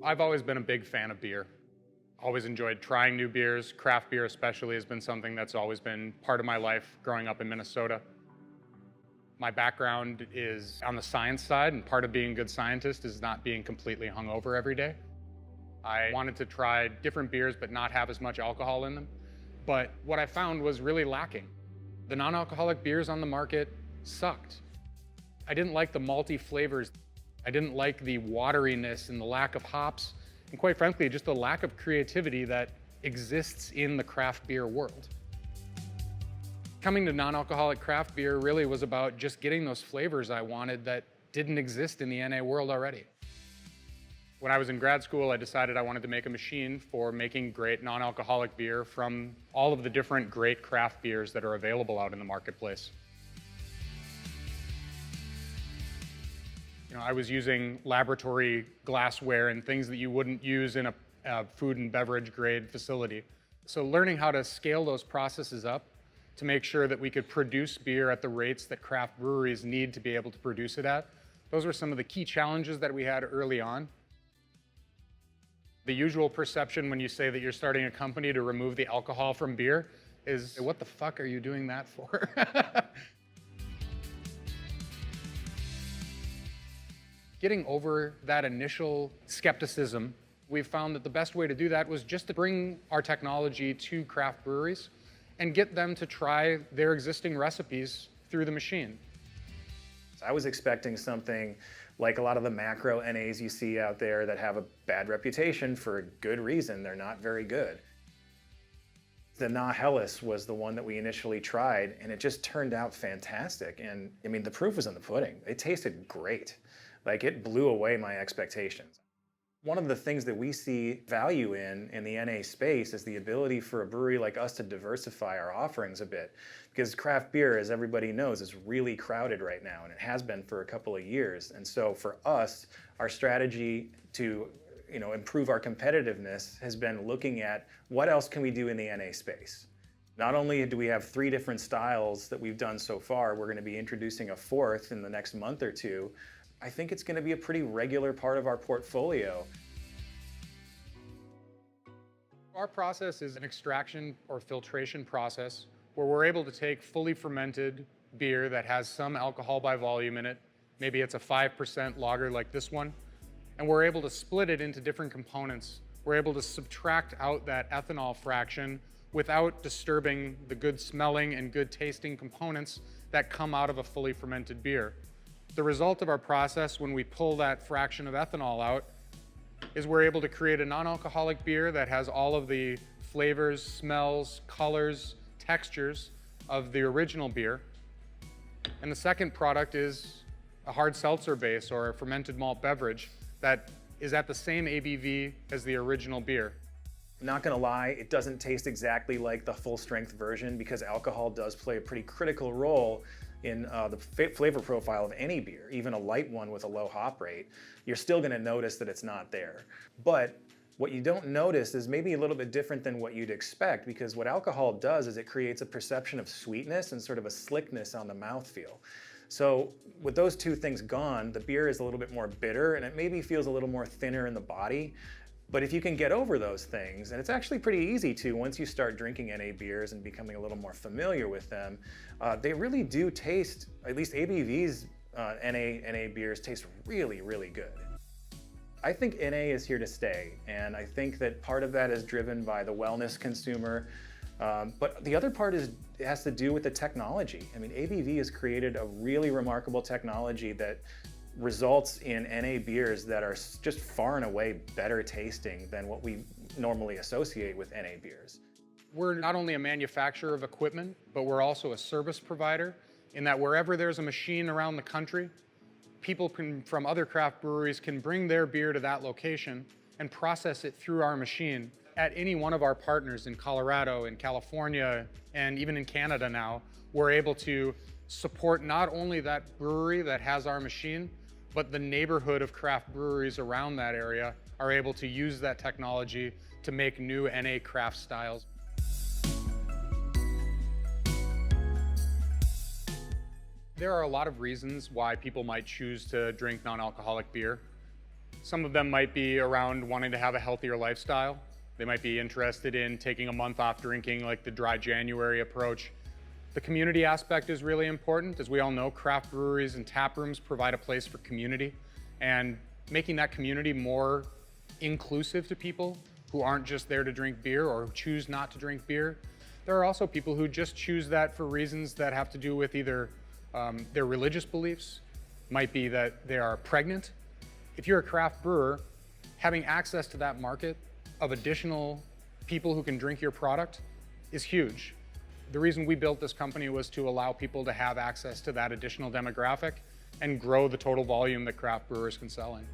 I've always been a big fan of beer. Always enjoyed trying new beers. Craft beer especially has been something that's always been part of my life growing up in Minnesota. My background is on the science side, and part of being a good scientist is not being completely hungover every day. I wanted to try different beers but not have as much alcohol in them. But what I found was really lacking. The non-alcoholic beers on the market sucked. I didn't like the malty flavors. I didn't like the wateriness and the lack of hops, and quite frankly, just the lack of creativity that exists in the craft beer world. Coming to non-alcoholic craft beer really was about just getting those flavors I wanted that didn't exist in the NA world already. When I was in grad school, I decided I wanted to make a machine for making great non-alcoholic beer from all of the different great craft beers that are available out in the marketplace. I was using laboratory glassware and things that you wouldn't use in a food and beverage grade facility. So learning how to scale those processes up to make sure that we could produce beer at the rates that craft breweries need to be able to produce it at, those were some of the key challenges that we had early on. The usual perception when you say that you're starting a company to remove the alcohol from beer is, what the fuck are you doing that for? Getting over that initial skepticism, we found that the best way to do that was just to bring our technology to craft breweries and get them to try their existing recipes through the machine. I was expecting something like a lot of the macro NAs you see out there that have a bad reputation for a good reason. They're not very good. The Na Helles was the one that we initially tried, and it just turned out fantastic. And I mean, the proof was in the pudding. It tasted great. Like, it blew away my expectations. One of the things that we see value in the NA space is the ability for a brewery like us to diversify our offerings a bit. Because craft beer, as everybody knows, is really crowded right now, and it has been for a couple of years. And so for us, our strategy to improve our competitiveness has been looking at what else can we do in the NA space. Not only do we have 3 different styles that we've done so far, we're going to be introducing a 4th in the next month or 2. I think it's going to be a pretty regular part of our portfolio. Our process is an extraction or filtration process where we're able to take fully fermented beer that has some alcohol by volume in it. Maybe it's a 5% lager like this one. And we're able to split it into different components. We're able to subtract out that ethanol fraction without disturbing the good smelling and good tasting components that come out of a fully fermented beer. The result of our process when we pull that fraction of ethanol out is we're able to create a non-alcoholic beer that has all of the flavors, smells, colors, textures of the original beer. And the second product is a hard seltzer base or a fermented malt beverage that is at the same ABV as the original beer. I'm not gonna lie, it doesn't taste exactly like the full strength version because alcohol does play a pretty critical role in the flavor profile of any beer, even a light one with a low hop rate. You're still gonna notice that it's not there. But what you don't notice is maybe a little bit different than what you'd expect, because what alcohol does is it creates a perception of sweetness and sort of a slickness on the mouthfeel. So with those 2 things gone, the beer is a little bit more bitter and it maybe feels a little more thinner in the body. But if you can get over those things, and it's actually pretty easy to once you start drinking NA beers and becoming a little more familiar with them, they really do taste, at least ABV's NA beers taste really, really good. I think NA is here to stay, and I think that part of that is driven by the wellness consumer, but the other part has to do with the technology. I mean, ABV has created a really remarkable technology that results in NA beers that are just far and away better tasting than what we normally associate with NA beers. We're not only a manufacturer of equipment, but we're also a service provider in that wherever there's a machine around the country, people from other craft breweries can bring their beer to that location and process it through our machine. At any one of our partners in Colorado, in California, and even in Canada now, we're able to support not only that brewery that has our machine, but the neighborhood of craft breweries around that area are able to use that technology to make new NA craft styles. There are a lot of reasons why people might choose to drink non-alcoholic beer. Some of them might be around wanting to have a healthier lifestyle. They might be interested in taking a month off drinking, like the dry January approach. The community aspect is really important. As we all know, craft breweries and tap rooms provide a place for community, and making that community more inclusive to people who aren't just there to drink beer or who choose not to drink beer. There are also people who just choose that for reasons that have to do with either their religious beliefs, might be that they are pregnant. If you're a craft brewer, having access to that market of additional people who can drink your product is huge. The reason we built this company was to allow people to have access to that additional demographic and grow the total volume that craft brewers can sell in.